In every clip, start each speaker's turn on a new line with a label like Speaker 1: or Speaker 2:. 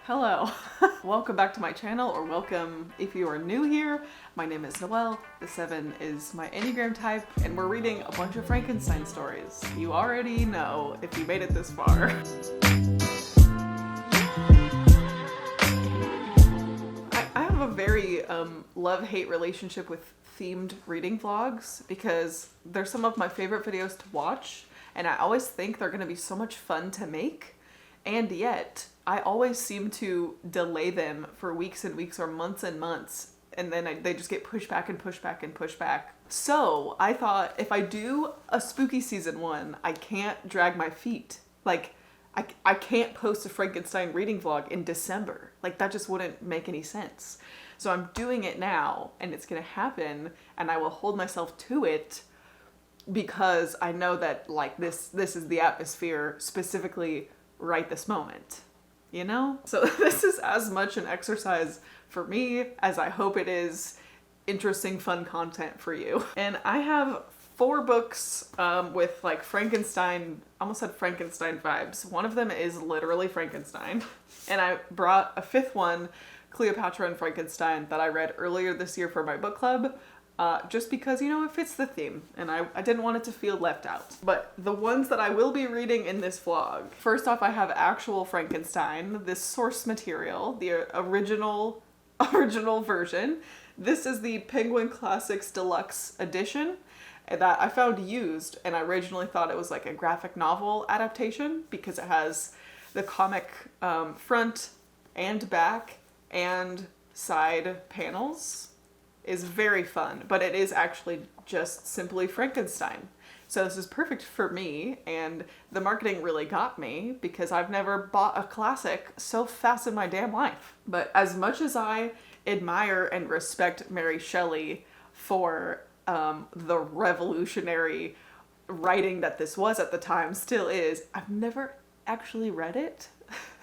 Speaker 1: Hello, welcome back to my channel, or welcome if you are new here. My name is Noelle, the 7 is my Enneagram type, and we're reading a bunch of Frankenstein stories. You already know if you made it this far. I have a very love-hate relationship with themed reading vlogs because they're some of my favorite videos to watch, and I always think they're going to be so much fun to make, and yet I always seem to delay them for weeks and weeks or months and months, and then they just get pushed back and pushed back and pushed back. So I thought if I do a spooky season 1, I can't drag my feet. Like, I can't post a Frankenstein reading vlog in December. Like, that just wouldn't make any sense. So I'm doing it now, and it's gonna happen, and I will hold myself to it because I know that, like, this is the atmosphere specifically right this moment. You know? So this is as much an exercise for me as I hope it is interesting, fun content for you. And I have 4 books with like Frankenstein, almost said Frankenstein vibes. One of them is literally Frankenstein. And I brought a 5th one, Cleopatra and Frankenstein, that I read earlier this year for my book club. Just because, you know, it fits the theme, and I didn't want it to feel left out. But the ones that I will be reading in this vlog, first off, I have actual Frankenstein, this source material, the original version. This is the Penguin Classics Deluxe edition that I found used, and I originally thought it was like a graphic novel adaptation because it has the comic front and back and side panels. Is very fun, but it is actually just simply Frankenstein. So this is perfect for me, and the marketing really got me because I've never bought a classic so fast in my damn life. But as much as I admire and respect Mary Shelley for the revolutionary writing that this was at the time, still is, I've never actually read it.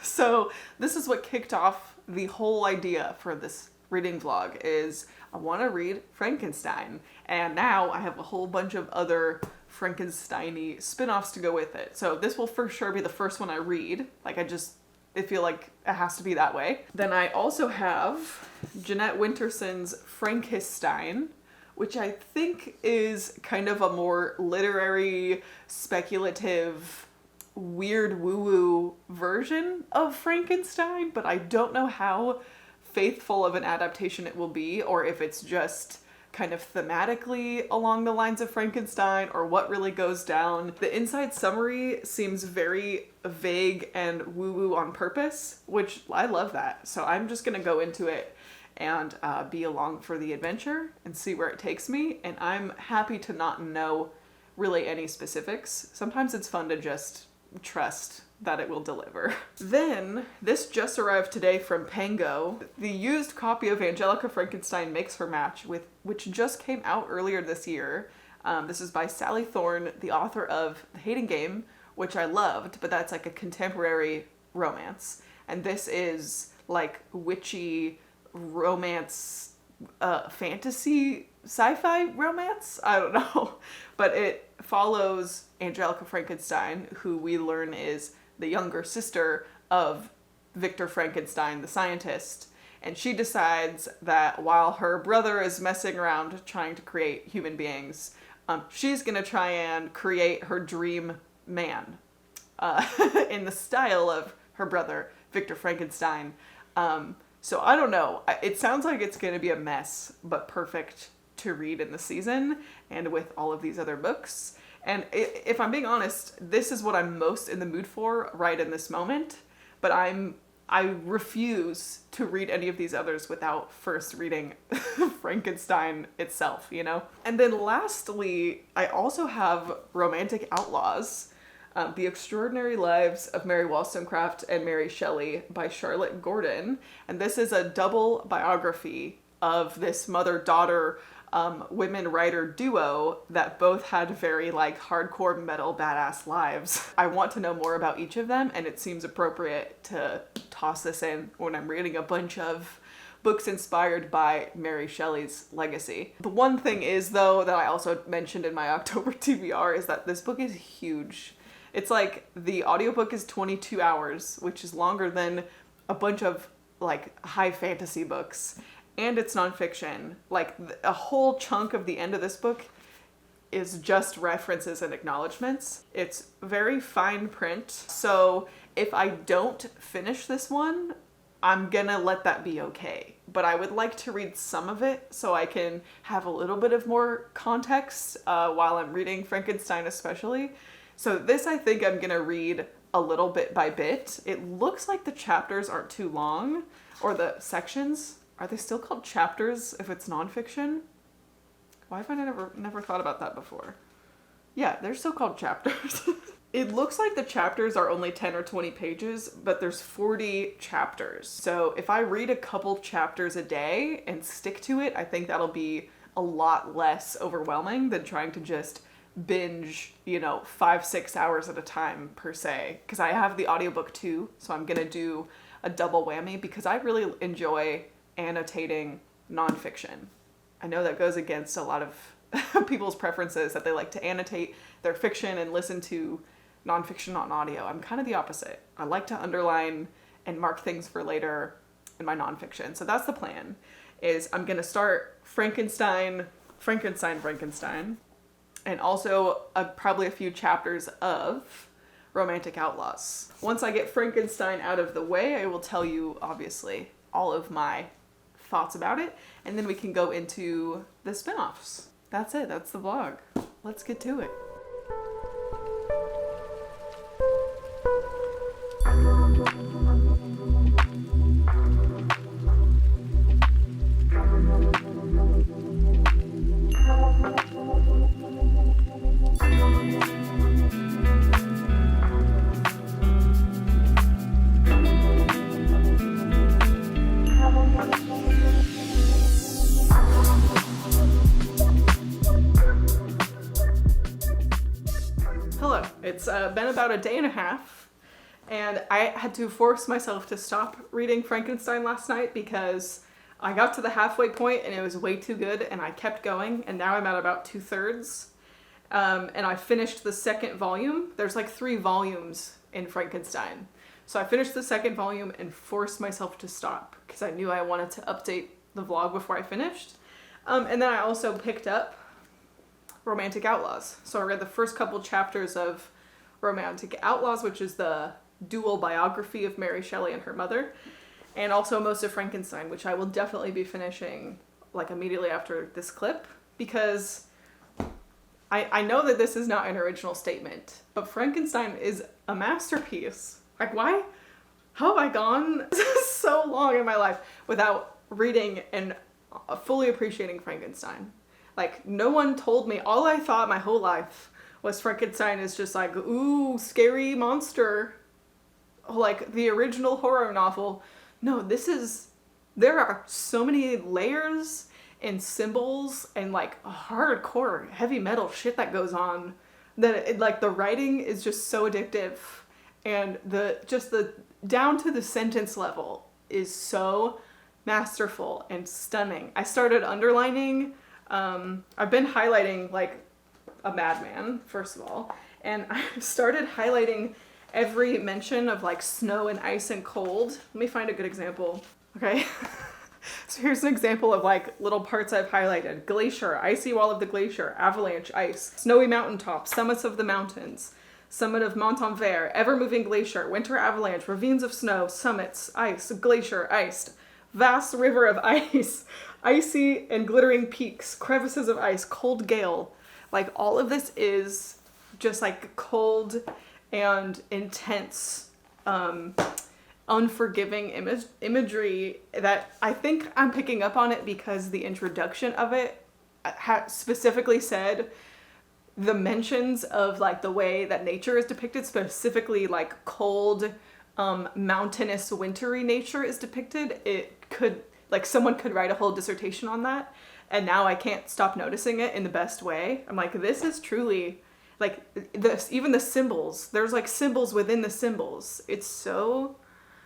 Speaker 1: So this is what kicked off the whole idea for this reading vlog is I want to read Frankenstein, and now I have a whole bunch of other Frankenstein-y spin-offs to go with it. So this will for sure be the first one I read. Like, I feel like it has to be that way. Then I also have Jeanette Winterson's Frankissstein, which I think is kind of a more literary, speculative, weird woo-woo version of Frankenstein, but I don't know how faithful of an adaptation it will be, or if it's just kind of thematically along the lines of Frankenstein, or what really goes down. The inside summary seems very vague and woo-woo on purpose, which I love that. So I'm just gonna go into it and be along for the adventure and see where it takes me, and I'm happy to not know really any specifics. Sometimes it's fun to just trust that it will deliver. Then, this just arrived today from Pango. The used copy of Angelika Frankenstein Makes Her Match, which just came out earlier this year. This is by Sally Thorne, the author of The Hating Game, which I loved, but that's like a contemporary romance. And this is like witchy romance, fantasy, sci-fi romance? I don't know. But it follows Angelika Frankenstein, who we learn is the younger sister of Victor Frankenstein, the scientist. And she decides that while her brother is messing around trying to create human beings, she's gonna try and create her dream man in the style of her brother, Victor Frankenstein. So I don't know. It sounds like it's gonna be a mess, but perfect to read in the season and with all of these other books. And if I'm being honest, this is what I'm most in the mood for right in this moment, but I refuse to read any of these others without first reading Frankenstein itself, you know? And then lastly, I also have Romantic Outlaws, The Extraordinary Lives of Mary Wollstonecraft and Mary Shelley by Charlotte Gordon. And this is a double biography of this mother-daughter women writer duo that both had very like hardcore metal badass lives. I want to know more about each of them, and it seems appropriate to toss this in when I'm reading a bunch of books inspired by Mary Shelley's legacy. The one thing is, though, that I also mentioned in my October TBR is that this book is huge. It's like the audiobook is 22 hours, which is longer than a bunch of like high fantasy books, and it's nonfiction. Like a whole chunk of the end of this book is just references and acknowledgments. It's very fine print. So if I don't finish this one, I'm gonna let that be okay. But I would like to read some of it so I can have a little bit of more context while I'm reading Frankenstein especially. So this I think I'm gonna read a little bit by bit. It looks like the chapters aren't too long, or the sections. Are they still called chapters if it's nonfiction? Why have I never thought about that before? Yeah, they're still called chapters. It looks like the chapters are only 10 or 20 pages, but there's 40 chapters. So if I read a couple chapters a day and stick to it, I think that'll be a lot less overwhelming than trying to just binge, 5-6 hours at a time per se. Because I have the audiobook too, so I'm gonna do a double whammy because I really enjoy annotating nonfiction. I know that goes against a lot of people's preferences, that they like to annotate their fiction and listen to nonfiction on audio. I'm kind of the opposite. I like to underline and mark things for later in my nonfiction. So that's the plan, is I'm going to start Frankenstein, and also probably a few chapters of Romantic Outlaws. Once I get Frankenstein out of the way, I will tell you, obviously, all of my thoughts about it, and then we can go into the spin-offs. That's it. That's the vlog. Let's get to it. It's been about a day and a half, and I had to force myself to stop reading Frankenstein last night because I got to the halfway point and it was way too good, and I kept going, and now I'm at about 2/3. And I finished the second volume. There's like 3 volumes in Frankenstein. So I finished the second volume and forced myself to stop because I knew I wanted to update the vlog before I finished. And then I also picked up Romantic Outlaws. So I read the first couple chapters of Romantic Outlaws, which is the dual biography of Mary Shelley and her mother, and also most of Frankenstein, which I will definitely be finishing like immediately after this clip, because I know that this is not an original statement, but Frankenstein is a masterpiece. Like, why? How have I gone so long in my life without reading and fully appreciating Frankenstein? Like, no one told me. All I thought my whole life was Frankenstein is just like, ooh, scary monster. Like the original horror novel. No, there are so many layers and symbols and like hardcore heavy metal shit that goes on that like the writing is just so addictive, and the down to the sentence level is so masterful and stunning. I started underlining, I've been highlighting like a madman, first of all, and I started highlighting every mention of like snow and ice and cold. Let me find a good example. Okay. So here's an example of like little parts I've highlighted. Glacier, icy wall of the glacier, avalanche, ice, snowy mountaintop, summits of the mountains, summit of Montanvert, ever-moving glacier, winter avalanche, ravines of snow, summits, ice, glacier, iced, vast river of ice, icy and glittering peaks, crevices of ice, cold gale. Like, all of this is just like cold and intense, unforgiving imagery that I think I'm picking up on it because the introduction of it specifically said the mentions of like the way that nature is depicted, specifically like cold, mountainous, wintry nature is depicted. It could, like, someone could write a whole dissertation on that, and now I can't stop noticing it in the best way. I'm like, this is truly like this. Even the symbols, there's like symbols within the symbols. It's so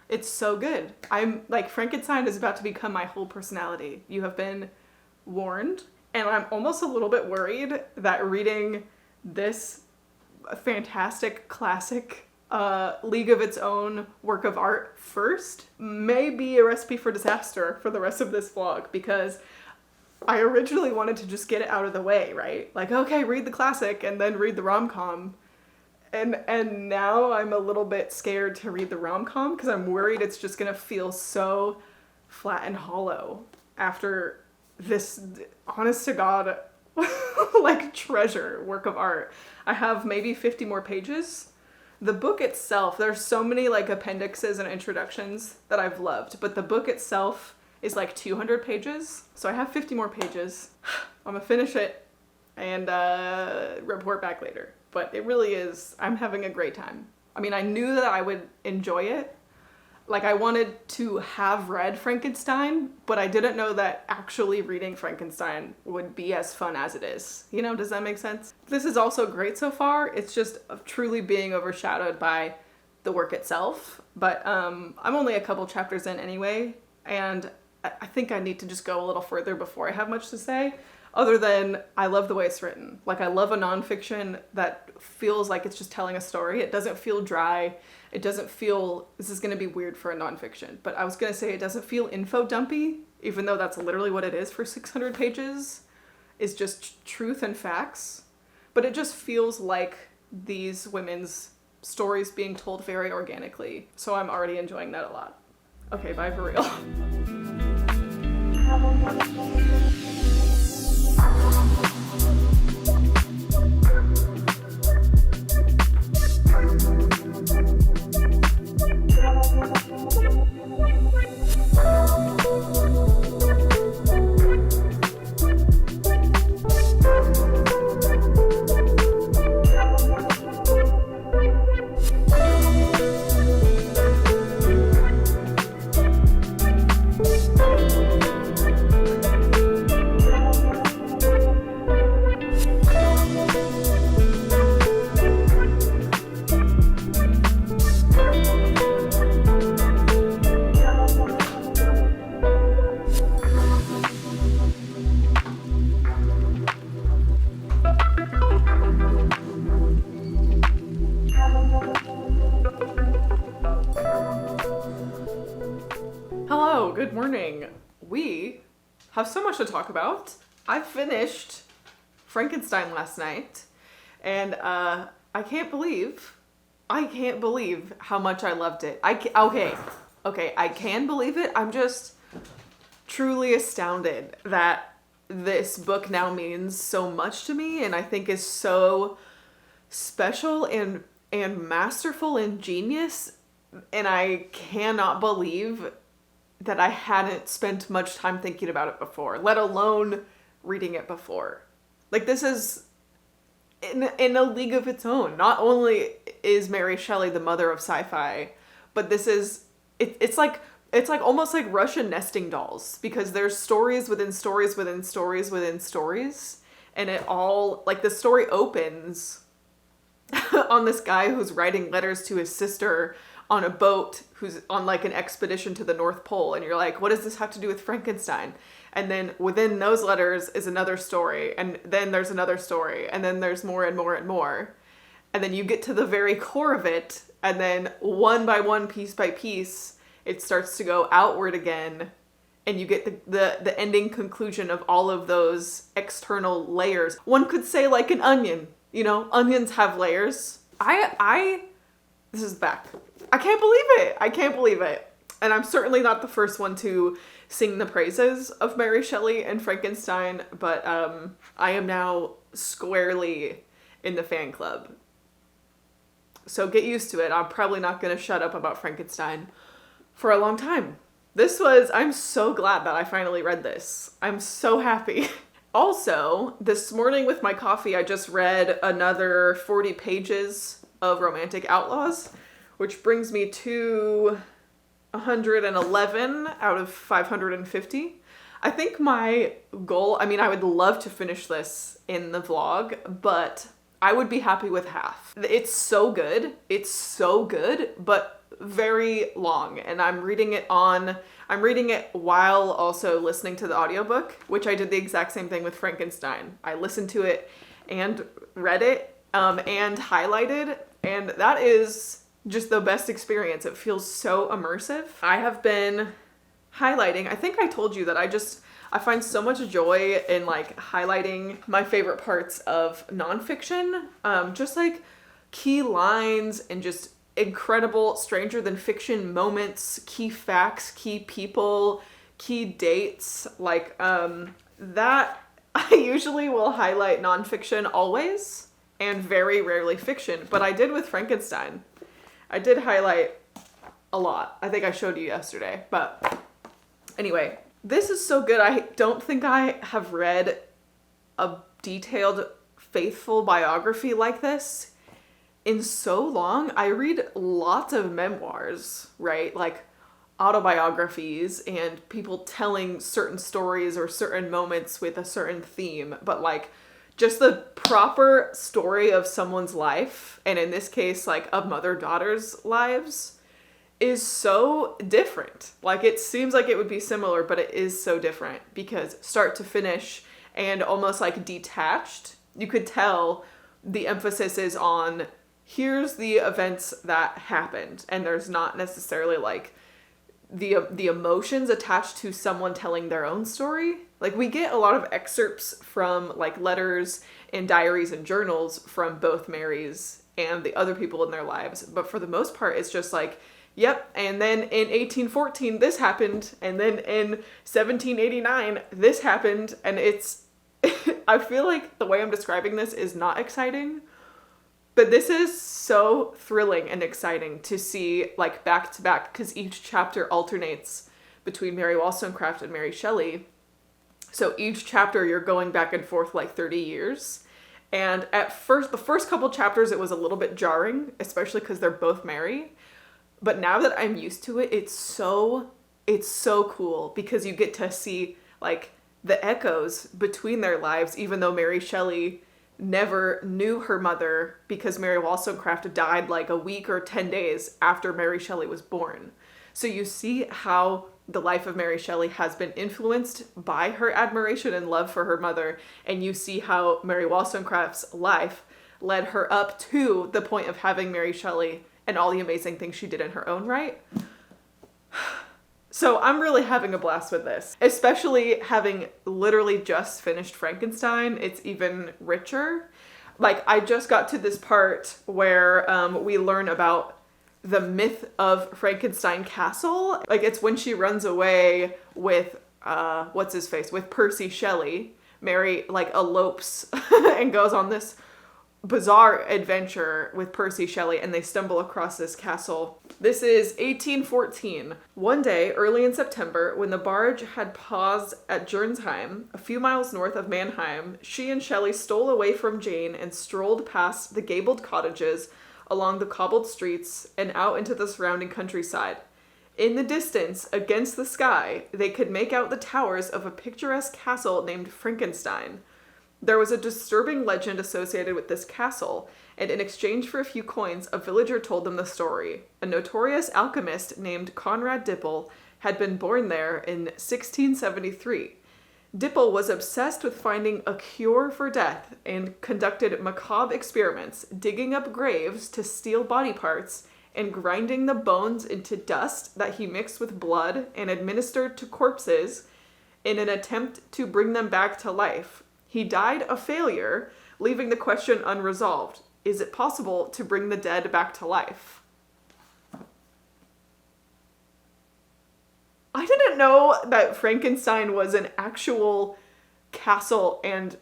Speaker 1: good. I'm like, Frankenstein is about to become my whole personality. You have been warned. And I'm almost a little bit worried that reading this fantastic classic League of Its Own work of art first may be a recipe for disaster for the rest of this vlog, because I originally wanted to just get it out of the way, right? Like, okay, read the classic and then read the rom-com. And now I'm a little bit scared to read the rom-com because I'm worried it's just gonna feel so flat and hollow after this, honest to God, like treasure work of art. I have maybe 50 more pages. The book itself, there's so many like appendixes and introductions that I've loved, but the book itself is like 200 pages. So I have 50 more pages. I'm gonna finish it and report back later. But it really is, I'm having a great time. I mean, I knew that I would enjoy it. Like, I wanted to have read Frankenstein, but I didn't know that actually reading Frankenstein would be as fun as it is. You know, does that make sense? This is also great so far. It's just truly being overshadowed by the work itself. But I'm only a couple chapters in anyway, and I think I need to just go a little further before I have much to say. Other than, I love the way it's written. Like, I love a nonfiction that feels like it's just telling a story. It doesn't feel dry. It doesn't feel, this is gonna be weird for a nonfiction, but I was gonna say it doesn't feel info dumpy, even though that's literally what it is for 600 pages, is just truth and facts. But it just feels like these women's stories being told very organically. So I'm already enjoying that a lot. Okay, bye for real. Hello, good morning. We have so much to talk about. I finished Frankenstein last night, and I can't believe how much I loved it. I can believe it. I'm just truly astounded that this book now means so much to me, and I think is so special and masterful and genius, and I cannot believe that I hadn't spent much time thinking about it before, let alone reading it before. Like, this is in a league of its own. Not only is Mary Shelley the mother of sci-fi, but this is, it's like almost like Russian nesting dolls, because there's stories within stories within stories within stories, and it all, like, the story opens on this guy who's writing letters to his sister on a boat, who's on like an expedition to the North Pole, and you're like, what does this have to do with Frankenstein? And then within those letters is another story, and then there's another story, and then there's more and more and more. And then you get to the very core of it, and then one by one, piece by piece, it starts to go outward again, and you get the ending conclusion of all of those external layers. One could say like an onion, you know, onions have layers. This is back. I can't believe it. And I'm certainly not the first one to sing the praises of Mary Shelley and Frankenstein, but I am now squarely in the fan club. So get used to it. I'm probably not going to shut up about Frankenstein for a long time. I'm so glad that I finally read this. I'm so happy. Also, this morning with my coffee, I just read another 40 pages of Romantic Outlaws, which brings me to 111 out of 550. I think my goal, I mean, I would love to finish this in the vlog, but I would be happy with half. It's so good, but very long, and I'm reading it while also listening to the audiobook, which I did the exact same thing with Frankenstein. I listened to it and read it and highlighted, and that is just the best experience. It feels so immersive. I have been highlighting, I think I told you that I find so much joy in like highlighting my favorite parts of nonfiction, just like key lines and just incredible stranger than fiction moments, key facts, key people, key dates, like that. I usually will highlight nonfiction always and very rarely fiction, but I did with Frankenstein. I did highlight a lot. I think I showed you yesterday, but anyway, this is so good. I don't think I have read a detailed, faithful biography like this in so long. I read lots of memoirs, right? Like autobiographies and people telling certain stories or certain moments with a certain theme, but like just the proper story of someone's life, and in this case, like of mother-daughter's lives, is so different. Like it seems like it would be similar, but it is so different because start to finish and almost like detached, you could tell the emphasis is on here's the events that happened, and there's not necessarily like the emotions attached to someone telling their own story. Like we get a lot of excerpts from like letters and diaries and journals from both Marys and the other people in their lives, but for the most part it's just like, yep, and then in 1814 this happened, and then in 1789 this happened, and it's I feel like the way I'm describing this is not exciting, but this is so thrilling and exciting to see like back to back, because each chapter alternates between Mary Wollstonecraft and Mary Shelley. So each chapter you're going back and forth like 30 years. And at first, the first couple chapters, it was a little bit jarring, especially because they're both Mary. But now that I'm used to it, it's so cool because you get to see like the echoes between their lives, even though Mary Shelley never knew her mother because Mary Wollstonecraft died like a week or 10 days after Mary Shelley was born. So you see how the life of Mary Shelley has been influenced by her admiration and love for her mother, and you see how Mary Wollstonecraft's life led her up to the point of having Mary Shelley and all the amazing things she did in her own right. So I'm really having a blast with this, especially having literally just finished Frankenstein. It's even richer. Like I just got to this part where we learn about the myth of Frankenstein Castle. Like it's when she runs away with, what's his face, with Percy Shelley. Mary like elopes and goes on this bizarre adventure with Percy Shelley, and they stumble across this castle. This is 1814. One day, early in September, when the barge had paused at Jernsheim, a few miles north of Mannheim, she and Shelley stole away from Jane and strolled past the gabled cottages, along the cobbled streets, and out into the surrounding countryside. In the distance, against the sky, they could make out the towers of a picturesque castle named Frankenstein. There was a disturbing legend associated with this castle, and in exchange for a few coins, a villager told them the story. A notorious alchemist named Conrad Dippel had been born there in 1673. Dippel was obsessed with finding a cure for death and conducted macabre experiments, digging up graves to steal body parts and grinding the bones into dust that he mixed with blood and administered to corpses in an attempt to bring them back to life. He died a failure, leaving the question unresolved. Is it possible to bring the dead back to life? I didn't know that Frankenstein was an actual castle and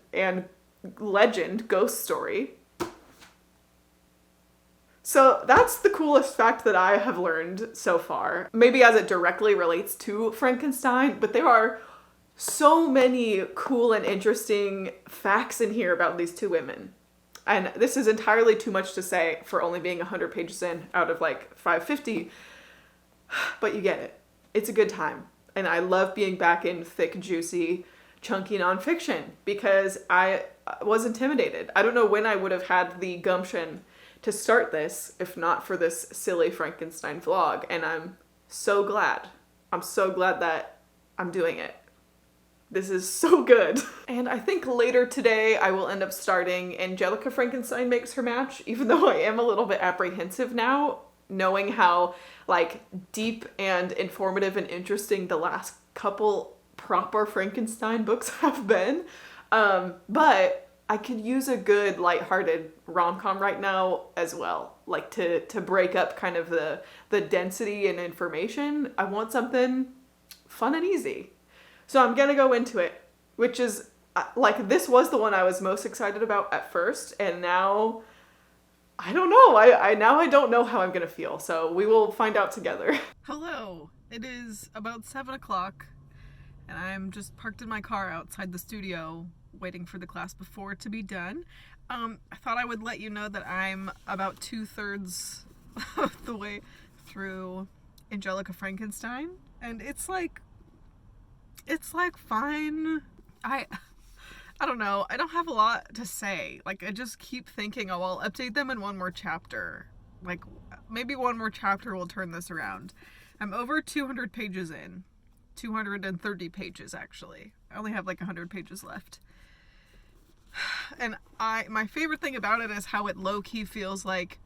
Speaker 1: legend, ghost story. So that's the coolest fact that I have learned so far. Maybe as it directly relates to Frankenstein, but there are so many cool and interesting facts in here about these two women. And this is entirely too much to say for only being 100 pages in out of like 550. But you get it. It's a good time. And I love being back in thick, juicy, chunky nonfiction because I was intimidated. I don't know when I would have had the gumption to start this if not for this silly Frankenstein vlog. And I'm so glad. I'm so glad that I'm doing it. This is so good. And I think later today I will end up starting Angelika Frankenstein Makes Her Match, even though I am a little bit apprehensive now knowing how like deep and informative and interesting the last couple proper Frankenstein books have been. But I could use a good lighthearted rom-com right now as well. Like to break up kind of the density and information. I want something fun and easy. So I'm gonna go into it, which is like, this was the one I was most excited about at first, and now I don't know. I don't know how I'm gonna feel, so we will find out together. Hello. It is about 7 o'clock, and I'm just parked in my car outside the studio, waiting for the class before it to be done. I thought I would let you know that I'm about 2/3 of the way through Angelika Frankenstein, and it's like fine. I don't know. I don't have a lot to say. Like, I just keep thinking, oh, I'll update them in one more chapter. Like, maybe one more chapter will turn this around. I'm over 200 pages in. 230 pages, actually. I only have like 100 pages left. And my favorite thing about it is how it low-key feels like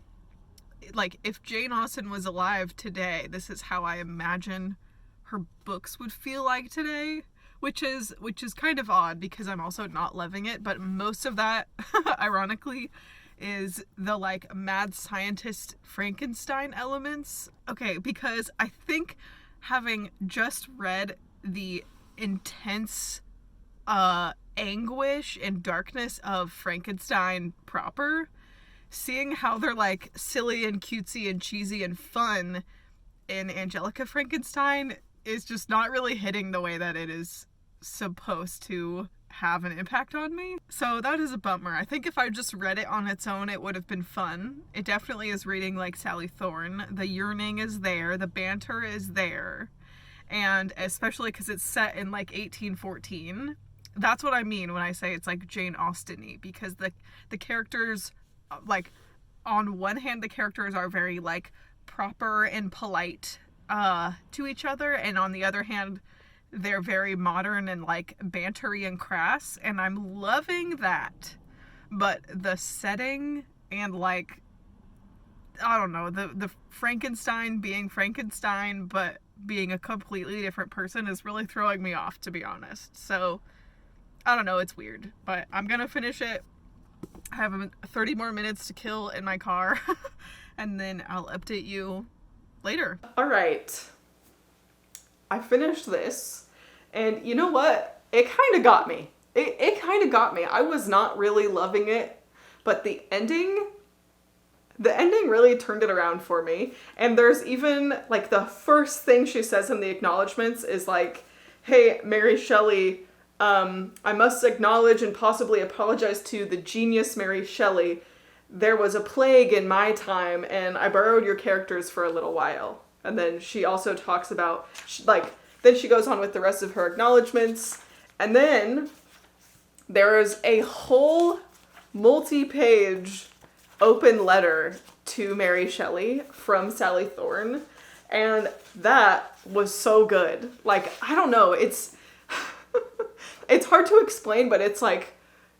Speaker 1: if Jane Austen was alive today, this is how I imagine her books would feel like today. Which is kind of odd because I'm also not loving it, but most of that, ironically, is the like mad scientist Frankenstein elements. Okay, because I think having just read the intense anguish and darkness of Frankenstein proper, seeing how they're like silly and cutesy and cheesy and fun in Angelika Frankenstein is just not really hitting the way that it is supposed to have an impact on me. So that is a bummer. I think if I just read it on its own, it would have been fun. It definitely is reading like Sally Thorne. The yearning is there. The banter is there. And especially because it's set in like 1814. That's what I mean when I say it's like Jane Austen-y, because the characters, like, on one hand, the characters are very like proper and polite to each other, and on the other hand, they're very modern and like bantery and crass, and I'm loving that. But the setting and like, I don't know, the Frankenstein being Frankenstein but being a completely different person is really throwing me off, to be honest. So I don't know, it's weird, but I'm gonna finish it. I have 30 more minutes to kill in my car and then I'll update you later. All right, I finished this. And you know what? It kind of got me. It kind of got me. I was not really loving it, but the ending really turned it around for me. And there's even, like, the first thing she says in the acknowledgements is like, hey, Mary Shelley, I must acknowledge and possibly apologize to the genius Mary Shelley. There was a plague in my time, and I borrowed your characters for a little while. And then she also talks about, then she goes on with the rest of her acknowledgements. And then there is a whole multi-page open letter to Mary Shelley from Sally Thorne. And that was so good. Like, I don't know, it's hard to explain, but it's like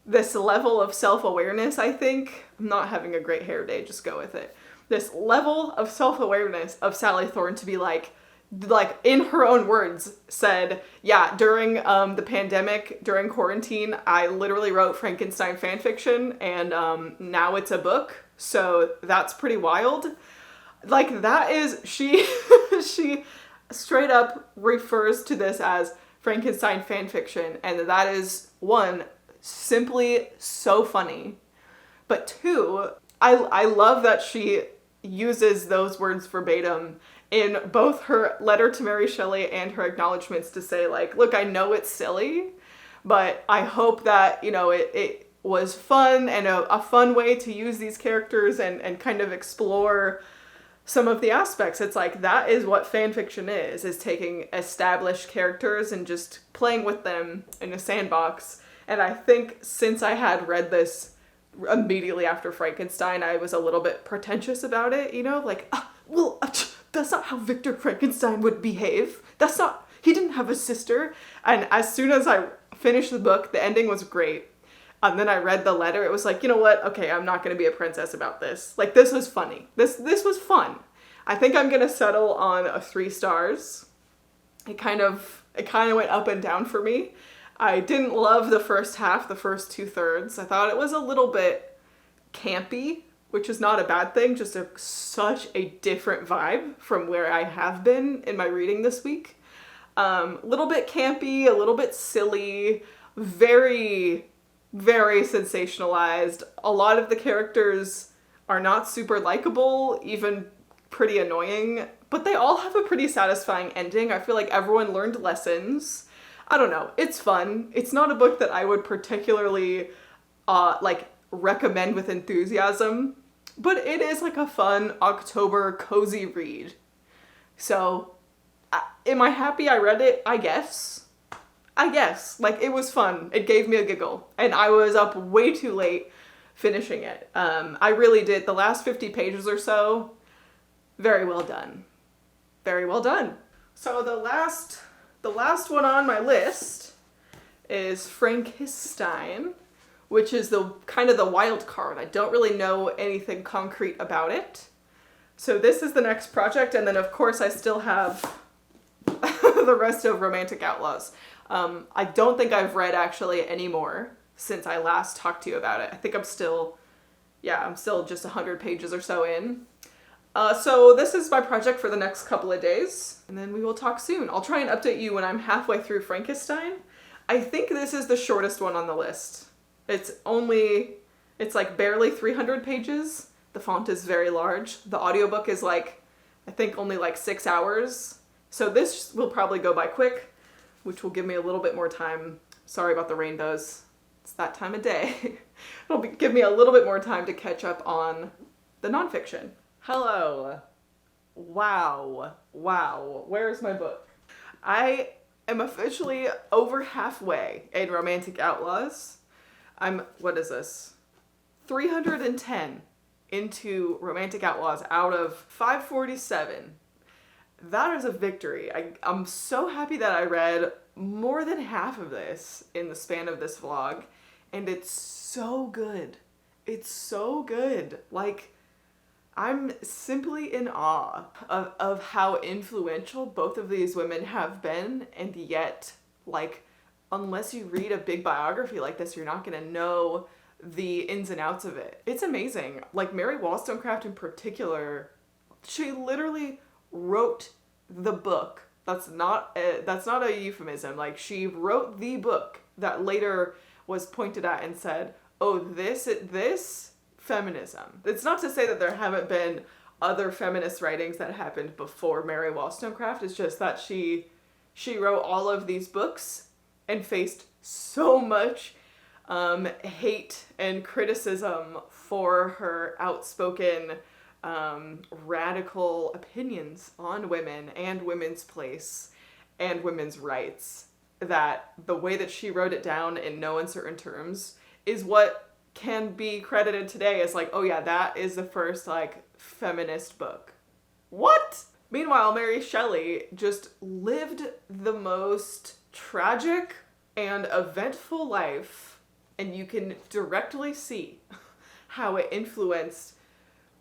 Speaker 1: this level of self-awareness, I think. I'm not having a great hair day, just go with it. This level of self-awareness of Sally Thorne to be like in her own words said, yeah, during the pandemic, during quarantine, I literally wrote Frankenstein fanfiction, and now it's a book, so that's pretty wild. Like, that is, she straight up refers to this as Frankenstein fanfiction, and that is, one, simply so funny, but two, I love that she uses those words verbatim in both her letter to Mary Shelley and her acknowledgements to say, like, look, I know it's silly, but I hope that, you know, it was fun and a fun way to use these characters and kind of explore some of the aspects. It's like, that is what fanfiction is taking established characters and just playing with them in a sandbox. And I think since I had read this immediately after Frankenstein, I was a little bit pretentious about it, you know, like, that's not how Victor Frankenstein would behave. He didn't have a sister. And as soon as I finished the book, the ending was great. And then I read the letter. It was like, you know what? Okay, I'm not going to be a princess about this. Like, this was funny. This was fun. I think I'm gonna settle on a 3 stars. It kind of went up and down for me. I didn't love the first half, the first 2/3. I thought it was a little bit campy, which is not a bad thing, just such a different vibe from where I have been in my reading this week. A little bit campy, a little bit silly, very, very sensationalized. A lot of the characters are not super likable, even pretty annoying, but they all have a pretty satisfying ending. I feel like everyone learned lessons. I don't know, it's fun. It's not a book that I would particularly like recommend with enthusiasm, but it is like a fun October cozy read. So am I happy I read it? I guess. Like, it was fun. It gave me a giggle, and I was up way too late finishing it. I really did. The last 50 pages or so, very well done. Very well done. So the last one on my list is Frankissstein, which is the kind of the wild card. I don't really know anything concrete about it. So this is the next project, and then of course I still have the rest of Romantic Outlaws. I don't think I've read actually anymore since I last talked to you about it. I think I'm still just 100 pages or so in. So this is my project for the next couple of days, and then we will talk soon. I'll try and update you when I'm halfway through Frankenstein. I think this is the shortest one on the list. It's like barely 300 pages. The font is very large. The audiobook is like, I think only like 6 hours. So this will probably go by quick, which will give me a little bit more time. Sorry about the rainbows. It's that time of day. It'll give me a little bit more time to catch up on the nonfiction. Hello. Wow. Where's my book? I am officially over halfway in Romantic Outlaws. What is this? 310 into Romantic Outlaws out of 547. That is a victory. I'm so happy that I read more than half of this in the span of this vlog, and it's so good. It's so good. Like, I'm simply in awe of how influential both of these women have been, and yet, like, unless you read a big biography like this, you're not gonna know the ins and outs of it. It's amazing. Like, Mary Wollstonecraft in particular, she literally wrote the book. That's not a euphemism. Like, she wrote the book that later was pointed at and said, oh, this feminism. It's not to say that there haven't been other feminist writings that happened before Mary Wollstonecraft. It's just that she wrote all of these books and faced so much hate and criticism for her outspoken radical opinions on women and women's place and women's rights, that the way that she wrote it down in no uncertain terms is what can be credited today as like, oh yeah, that is the first like feminist book. What? Meanwhile, Mary Shelley just lived the most tragic and eventful life, and you can directly see how it influenced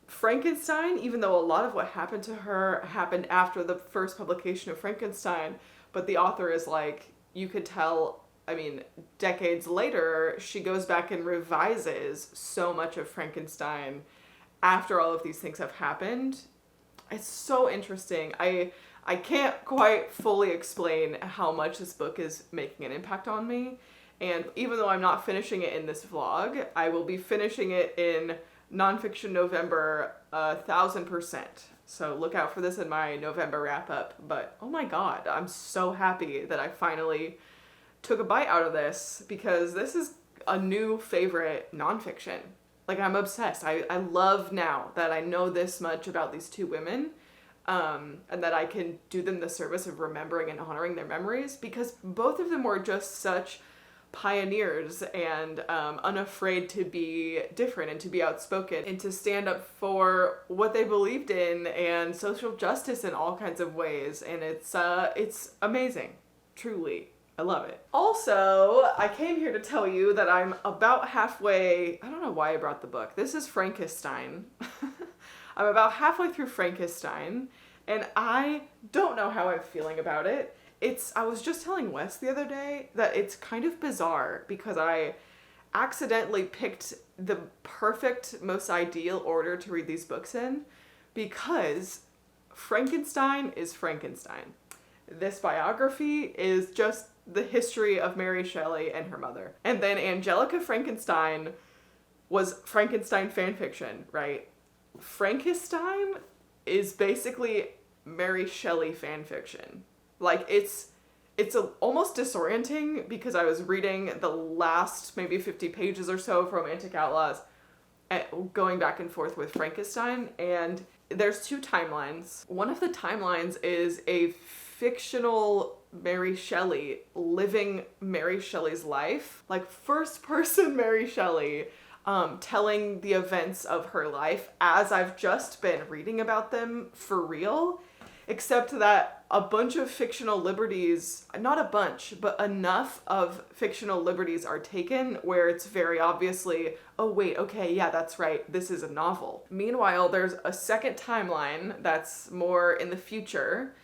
Speaker 1: Frankenstein, even though a lot of what happened to her happened after the first publication of Frankenstein, but the author is like, you could tell, I mean, decades later, she goes back and revises so much of Frankenstein after all of these things have happened. It's so interesting. I can't quite fully explain how much this book is making an impact on me, and even though I'm not finishing it in this vlog, I will be finishing it in Nonfiction November 1000%. So look out for this in my November wrap up. But oh my god, I'm so happy that I finally took a bite out of this, because this is a new favorite nonfiction. Like, I'm obsessed. I love now that I know this much about these two women, and that I can do them the service of remembering and honoring their memories, because both of them were just such pioneers and unafraid to be different and to be outspoken and to stand up for what they believed in and social justice in all kinds of ways. And it's amazing. Truly. I love it. Also, I came here to tell you that I'm about halfway. I don't know why I brought the book. This is Frankisstein. I'm about halfway through Frankenstein, and I don't know how I'm feeling about it. I was just telling Wes the other day that it's kind of bizarre because I accidentally picked the perfect, most ideal order to read these books in, because Frankenstein is Frankenstein. This biography is just the history of Mary Shelley and her mother. And then Angelika Frankenstein was Frankenstein fanfiction, right? Frankissstein is basically Mary Shelley fanfiction. Like, it's almost disorienting because I was reading the last maybe 50 pages or so of Romantic Outlaws, going back and forth with Frankenstein, and there's two timelines. One of the timelines is a fictional Mary Shelley living Mary Shelley's life, like first person Mary Shelley, telling the events of her life as I've just been reading about them for real, except that a bunch of fictional liberties, not a bunch, but enough of fictional liberties are taken where it's very obviously, oh wait, okay, yeah, that's right, this is a novel. Meanwhile, there's a second timeline that's more in the future,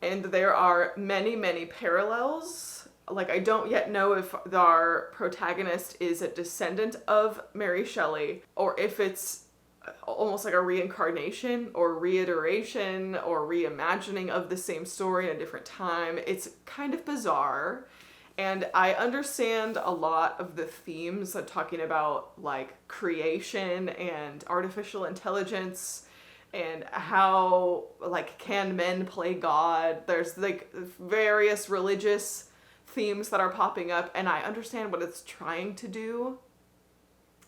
Speaker 1: and there are many, many parallels. Like, I don't yet know if our protagonist is a descendant of Mary Shelley, or if it's almost like a reincarnation or reiteration or reimagining of the same story in a different time. It's kind of bizarre. And I understand a lot of the themes of talking about like creation and artificial intelligence and how like can men play God. There's like various religious themes that are popping up, and I understand what it's trying to do.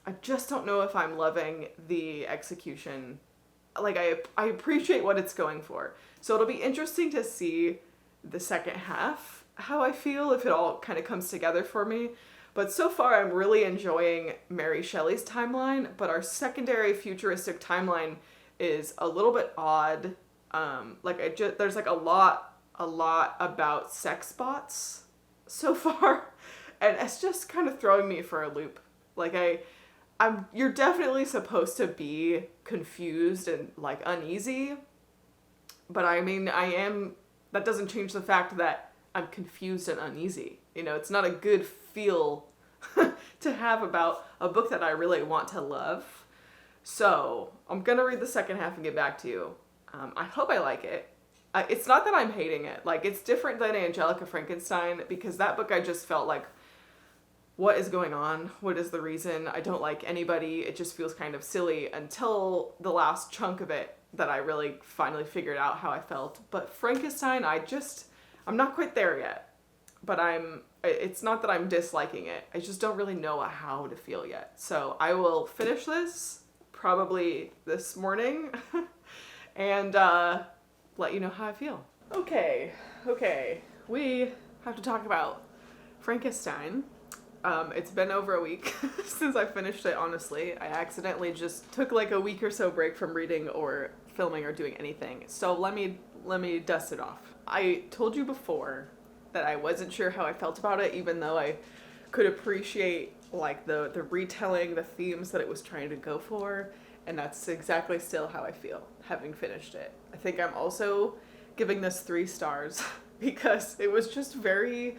Speaker 1: I just don't know if I'm loving the execution. Like, I appreciate what it's going for. So it'll be interesting to see the second half, how I feel, if it all kind of comes together for me. But so far, I'm really enjoying Mary Shelley's timeline, but our secondary futuristic timeline is a little bit odd. There's like a lot about sex bots so far, and it's just kind of throwing me for a loop. Like, you're definitely supposed to be confused and like uneasy, but I mean, that doesn't change the fact that I'm confused and uneasy. You know, it's not a good feel to have about a book that I really want to love. So I'm gonna read the second half and get back to you. I hope I like it. It's not that I'm hating it. Like, it's different than Angelika Frankenstein, because that book I just felt like, what is going on? What is the reason? I don't like anybody. It just feels kind of silly until the last chunk of it that I really finally figured out how I felt. But Frankenstein, I'm not quite there yet. But it's not that I'm disliking it. I just don't really know how to feel yet. So I will finish this probably this morning and let you know how I feel. Okay. We have to talk about Frankenstein. It's been over a week since I finished it, honestly. I accidentally just took like a week or so break from reading or filming or doing anything. So let me dust it off. I told you before that I wasn't sure how I felt about it, even though I could appreciate like the retelling, the themes that it was trying to go for, and that's exactly still how I feel having finished it. I think I'm also giving this 3 stars because it was just very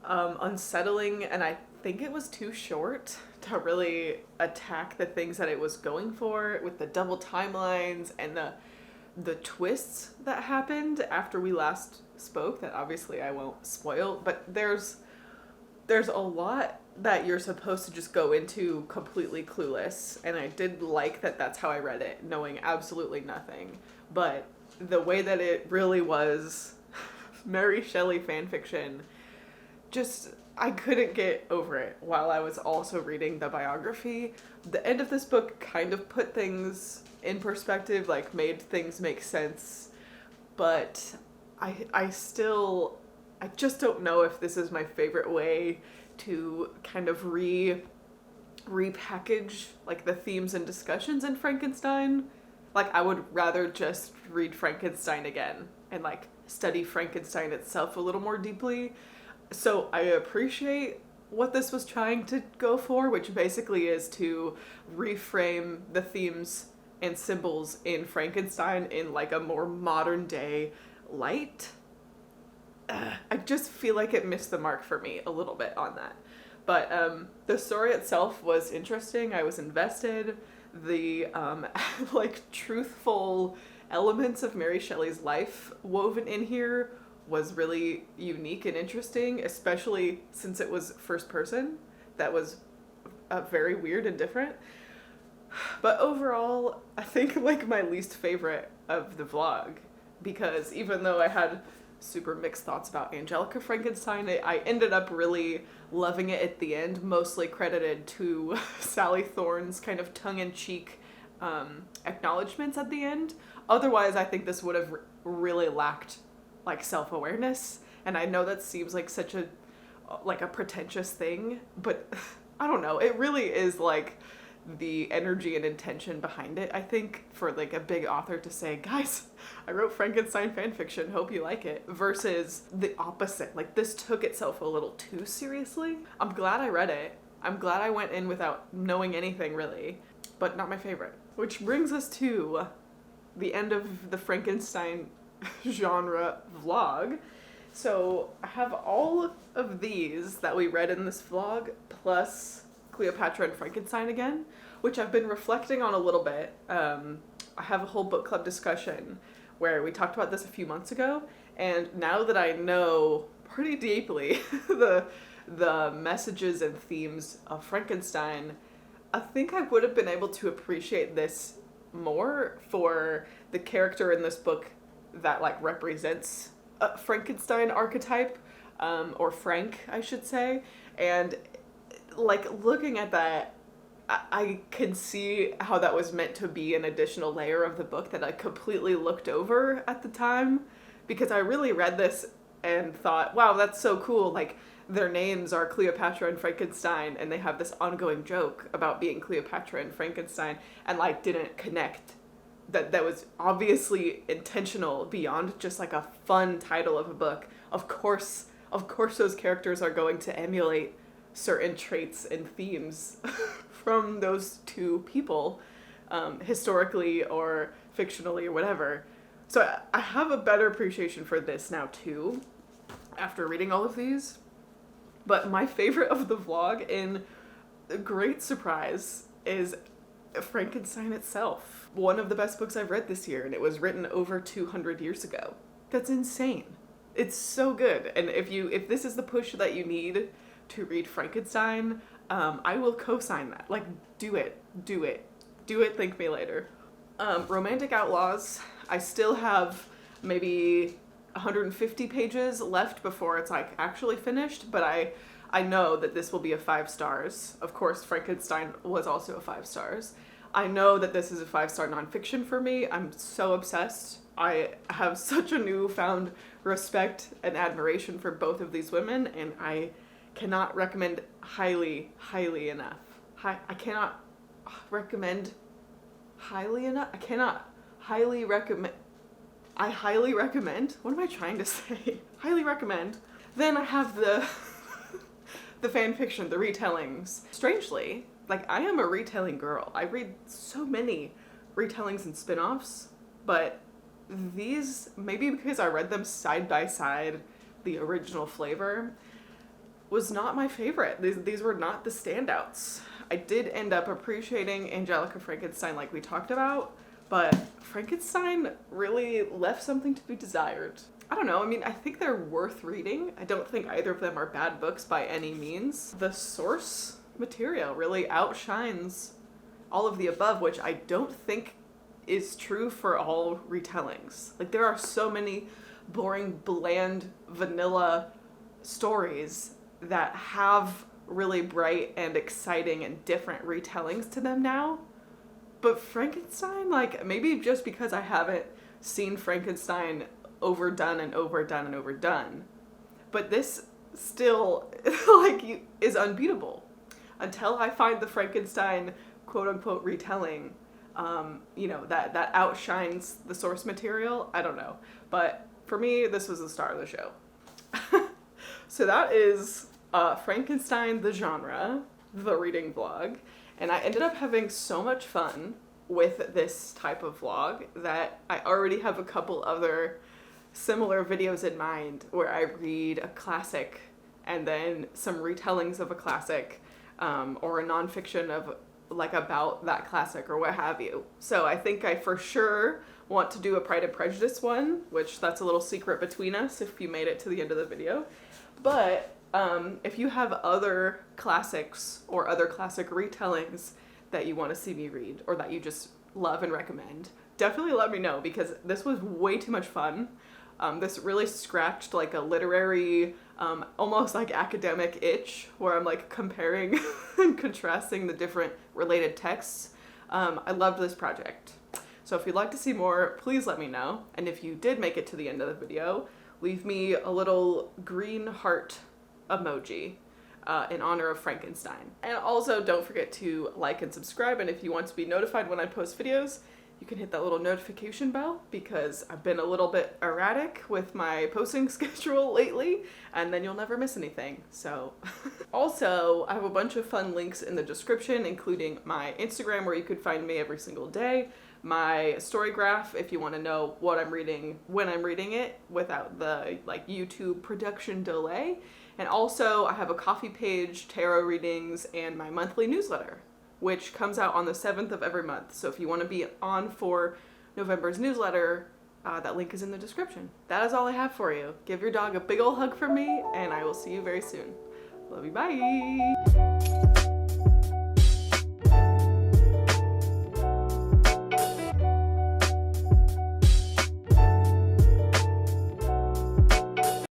Speaker 1: unsettling, and I think it was too short to really attack the things that it was going for with the double timelines and the twists that happened after we last spoke that obviously I won't spoil, but there's a lot that you're supposed to just go into completely clueless, and I did like that that's how I read it, knowing absolutely nothing. But the way that it really was Mary Shelley fanfiction, just, I couldn't get over it while I was also reading the biography. The end of this book kind of put things in perspective, like made things make sense, but I just don't know if this is my favorite way to kind of repackage like the themes and discussions in Frankenstein. Like, I would rather just read Frankenstein again and like study Frankenstein itself a little more deeply. So I appreciate what this was trying to go for, which basically is to reframe the themes and symbols in Frankenstein in like a more modern day light. I just feel like it missed the mark for me a little bit on that. But the story itself was interesting. I was invested. The like truthful elements of Mary Shelley's life woven in here was really unique and interesting, especially since it was first person. That was very weird and different. But overall, I think like my least favorite of the vlog, because even though I had super mixed thoughts about Angelika Frankenstein, I ended up really loving it at the end, mostly credited to Sally Thorne's kind of tongue-in-cheek acknowledgments at the end. Otherwise, I think this would have really lacked like self-awareness, and I know that seems like such a pretentious thing, but I don't know, it really is like the energy and intention behind it, I think, for like a big author to say, guys, I wrote Frankenstein fanfiction, hope you like it, versus the opposite. Like, this took itself a little too seriously. I'm glad I read it. I'm glad I went in without knowing anything really, but not my favorite. Which brings us to the end of the Frankenstein genre vlog. So I have all of these that we read in this vlog, plus Cleopatra and Frankenstein again, which I've been reflecting on a little bit. I have a whole book club discussion where we talked about this a few months ago, and now that I know pretty deeply the messages and themes of Frankenstein, I think I would have been able to appreciate this more for the character in this book that like represents a Frankenstein archetype, or Frank, I should say. And like looking at that, I can see how that was meant to be an additional layer of the book that I completely looked over at the time, because I really read this and thought, wow, that's so cool. Like, their names are Cleopatra and Frankenstein, and they have this ongoing joke about being Cleopatra and Frankenstein, and like didn't connect that was obviously intentional beyond just like a fun title of a book. Of course those characters are going to emulate certain traits and themes from those two people, historically or fictionally or whatever. So I have a better appreciation for this now too, after reading all of these. But my favorite of the vlog, in a great surprise, is Frankenstein itself. One of the best books I've read this year, and it was written over 200 years ago. That's insane. It's so good. And if this is the push that you need to read Frankenstein, I will co-sign that. Like, do it, thank me later. Romantic Outlaws, I still have maybe 150 pages left before it's like actually finished, but I know that this will be a 5 stars. Of course, Frankenstein was also a 5 stars. I know that this is a 5-star nonfiction for me. I'm so obsessed. I have such a newfound respect and admiration for both of these women, and I cannot recommend highly enough. I cannot recommend highly enough. I cannot highly recommend. I highly recommend. What am I trying to say? Highly recommend. Then I have the fan fiction, the retellings. Strangely, like, I am a retelling girl. I read so many retellings and spin-offs, but these, maybe because I read them side by side, the original flavor, was not my favorite. These were not the standouts. I did end up appreciating Angelika Frankenstein like we talked about, but Frankenstein really left something to be desired. I don't know, I mean, I think they're worth reading. I don't think either of them are bad books by any means. The source material really outshines all of the above, which I don't think is true for all retellings. Like, there are so many boring, bland, vanilla stories that have really bright and exciting and different retellings to them now. But Frankenstein, like, maybe just because I haven't seen Frankenstein overdone and overdone and overdone, but this still, like, is unbeatable. Until I find the Frankenstein quote-unquote retelling, that outshines the source material, I don't know. But for me, this was the star of the show. So that is Frankenstein the genre, the reading vlog. And I ended up having so much fun with this type of vlog that I already have a couple other similar videos in mind where I read a classic and then some retellings of a classic, or a nonfiction of like about that classic or what have you. So I think I for sure want to do a Pride and Prejudice one, which that's a little secret between us if you made it to the end of the video. But if you have other classics or other classic retellings that you want to see me read or that you just love and recommend, definitely let me know, because this was way too much fun. This really scratched like a literary, almost like academic itch where I'm like comparing and contrasting the different related texts. I loved this project. So if you'd like to see more, please let me know. And if you did make it to the end of the video, leave me a little green heart emoji in honor of Frankenstein. And also don't forget to like and subscribe. And if you want to be notified when I post videos, you can hit that little notification bell, because I've been a little bit erratic with my posting schedule lately, and then you'll never miss anything. So also, I have a bunch of fun links in the description, including my Instagram where you could find me every single day, my story graph if you want to know what I'm reading when I'm reading it without the like YouTube production delay, and also I have a coffee page, tarot readings, and my monthly newsletter, which comes out on the 7th of every month. So if you want to be on for November's newsletter, that link is in the description. That is all I have for you. Give your dog a big ol' hug from me, and I will see you very soon. Love you, bye!